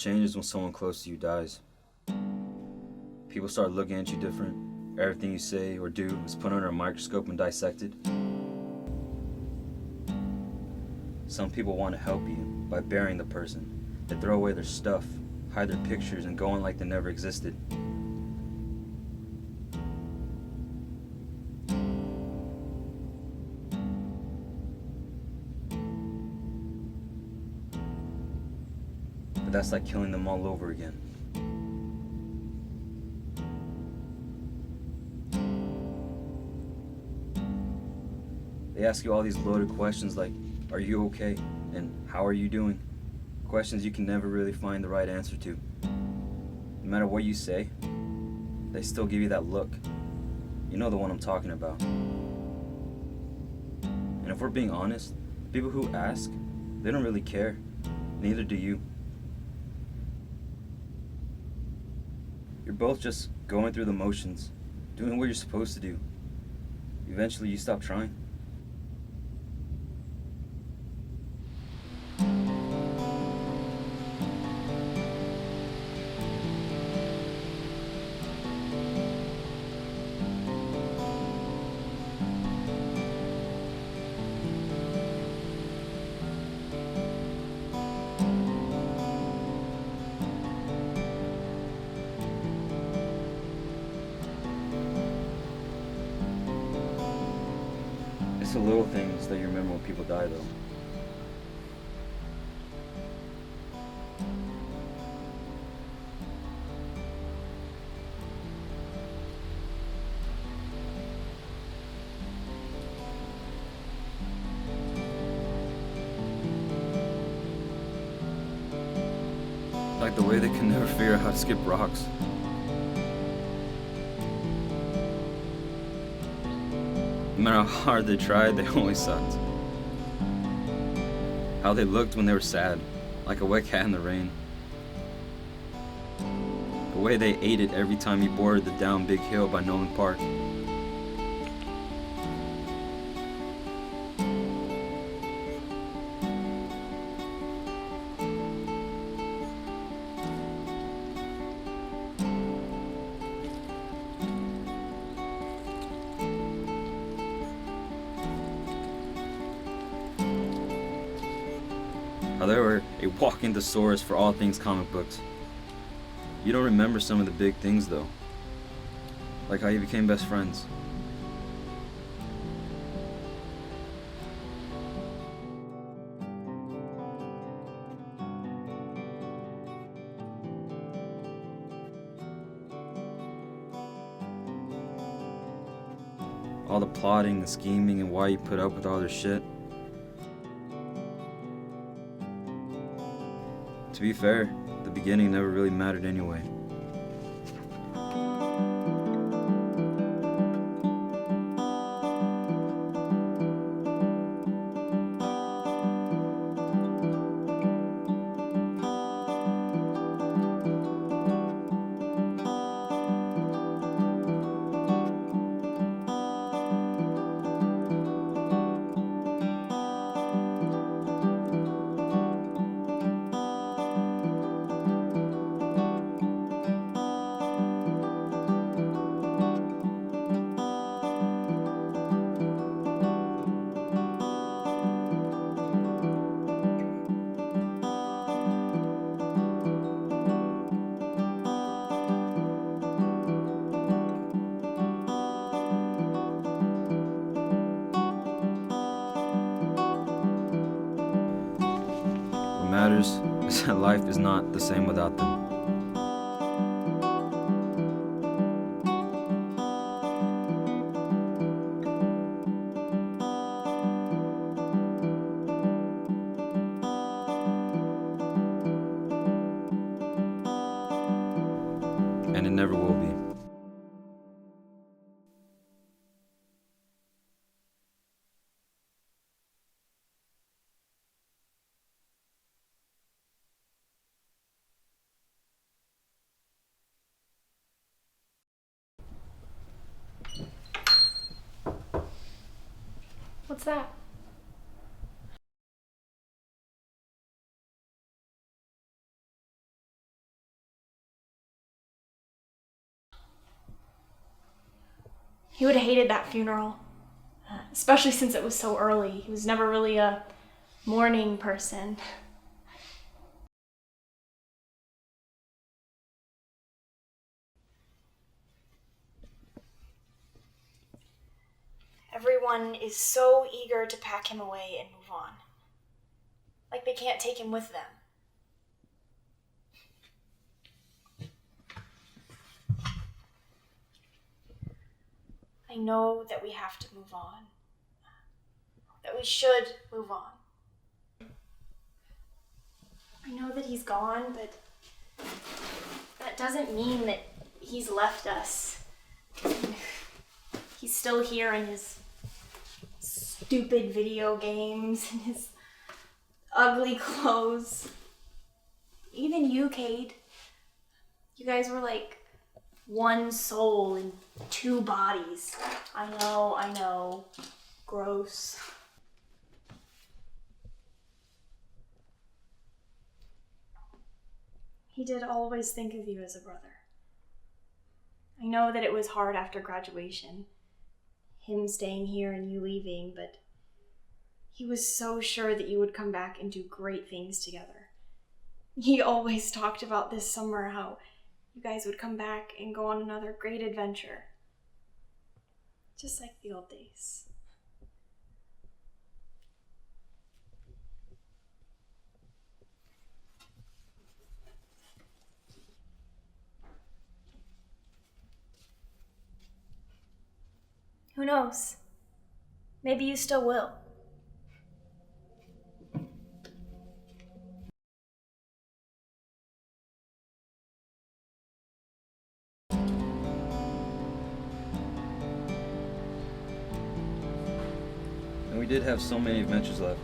changes when someone close to you dies. People start looking at you different. Everything you say or do is put under a microscope and dissected. Some people want to help you by burying the person. They throw away their stuff, hide their pictures, and go on like they never existed. But that's like killing them all over again. They ask you all these loaded questions like, are you okay? And how are you doing? Questions you can never really find the right answer to. No matter what you say, they still give you that look. You know the one I'm talking about. And if we're being honest, the people who ask, they don't really care. Neither do you. You're both just going through the motions, doing what you're supposed to do. Eventually you stop trying. It's the little things that you remember when people die, though. Like the way they can never figure out how to skip rocks. No matter how hard they tried, they always sucked. How they looked when they were sad, like a wet cat in the rain. The way they ate it every time you boarded the down big hill by Nolan Park. How they were a walking thesaurus for all things comic books. You don't remember some of the big things though, like how you became best friends. All the plotting, the scheming, and why you put up with all their shit. To be fair, the beginning never really mattered anyway. What matters is that life is not the same without them. And it never will be. What's that? He would have hated that funeral, especially since it was so early. He was never really a morning person. Everyone is so eager to pack him away and move on. Like they can't take him with them. I know that we have to move on. That we should move on. I know that he's gone, but that doesn't mean that he's left us. He's still here in his stupid video games and his ugly clothes. Even you, Cade. You guys were like one soul in two bodies. I know. Gross. He did always think of you as a brother. I know that it was hard after graduation, him staying here and you leaving, but he was so sure that you would come back and do great things together. He always talked about this summer, how you guys would come back and go on another great adventure. Just like the old days. Who knows? Maybe you still will. And we did have so many adventures left.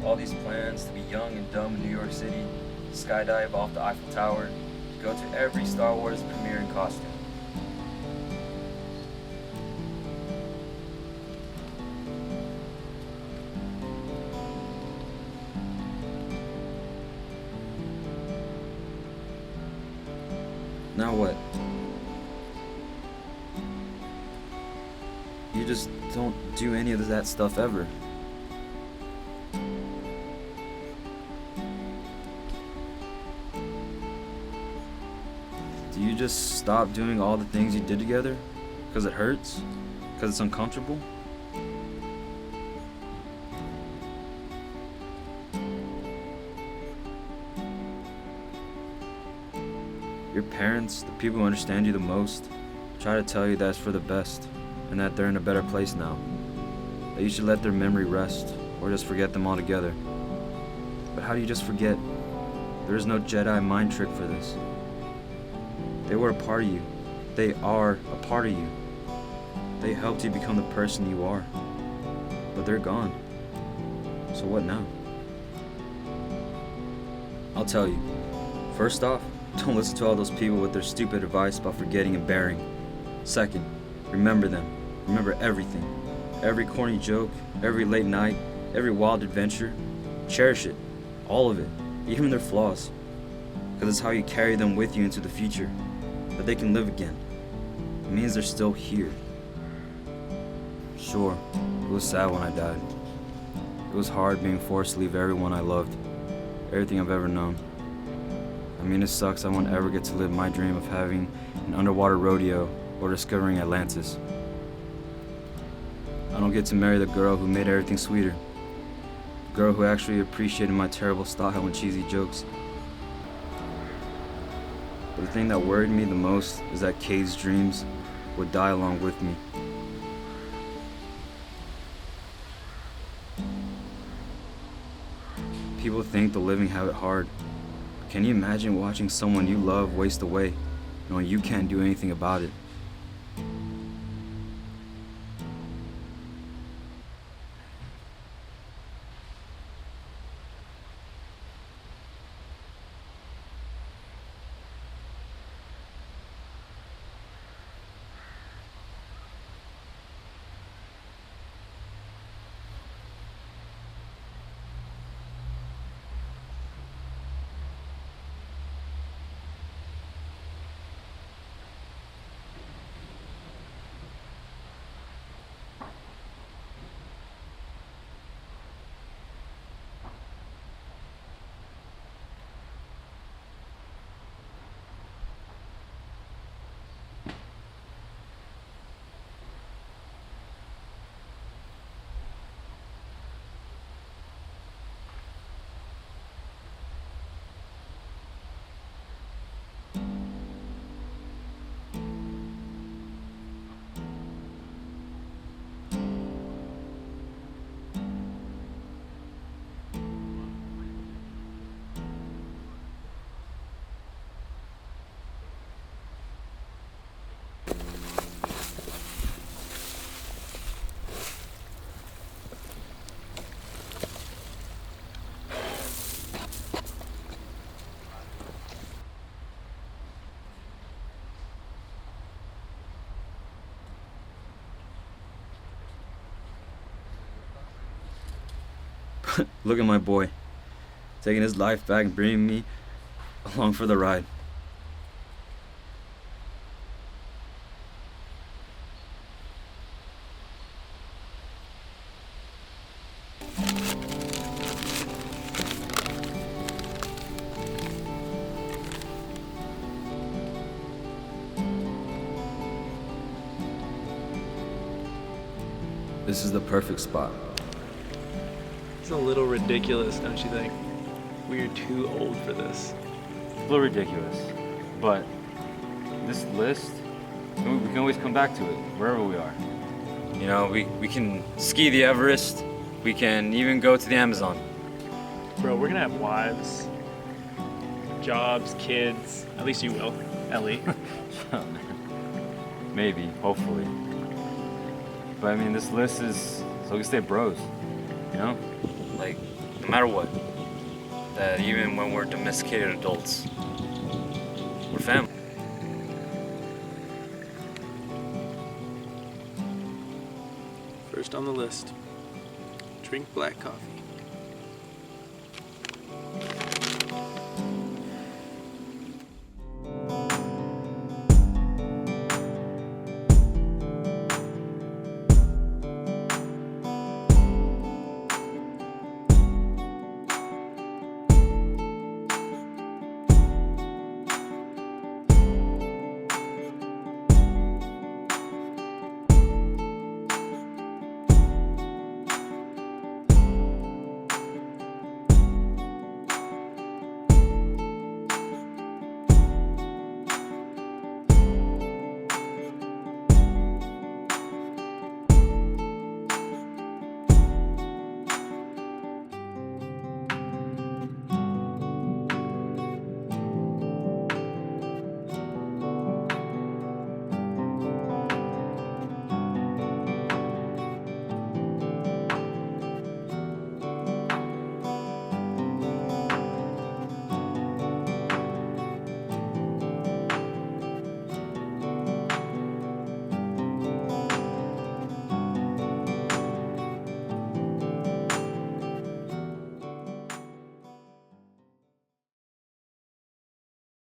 All these plans to be young and dumb in New York City, skydive off the Eiffel Tower, go to every Star Wars premiere in costume. Now what? You just don't do any of that stuff ever. Do you just stop doing all the things you did together? Because it hurts? Because it's uncomfortable? Your parents, the people who understand you the most, try to tell you that it's for the best and that they're in a better place now. That you should let their memory rest or just forget them altogether. But how do you just forget? There is no Jedi mind trick for this. They were a part of you. They are a part of you. They helped you become the person you are. But they're gone. So what now? I'll tell you. First off, don't listen to all those people with their stupid advice about forgetting and bearing. Second, remember them. Remember everything. Every corny joke, every late night, every wild adventure. Cherish it. All of it. Even their flaws. Because it's how you carry them with you into the future. That they can live again. It means they're still here. Sure, it was sad when I died. It was hard being forced to leave everyone I loved. Everything I've ever known. I mean, it sucks I won't ever get to live my dream of having an underwater rodeo or discovering Atlantis. I don't get to marry the girl who made everything sweeter. The girl who actually appreciated my terrible style and cheesy jokes. But the thing that worried me the most is that Cade's dreams would die along with me. People think the living have it hard. Can you imagine watching someone you love waste away, knowing you can't do anything about it? Look at my boy, taking his life back and bringing me along for the ride. This is the perfect spot. It's a little ridiculous, don't you think? We're too old for this. It's a little ridiculous, but this list, we can always come back to it, wherever we are. You know, we can ski the Everest, we can even go to the Amazon. Bro, we're gonna have wives, jobs, kids. At least you will, Ellie. Maybe, hopefully. But I mean, this list is so we can stay bros, you know? Like, no matter what, that even when we're domesticated adults, we're family. First on the list, drink black coffee.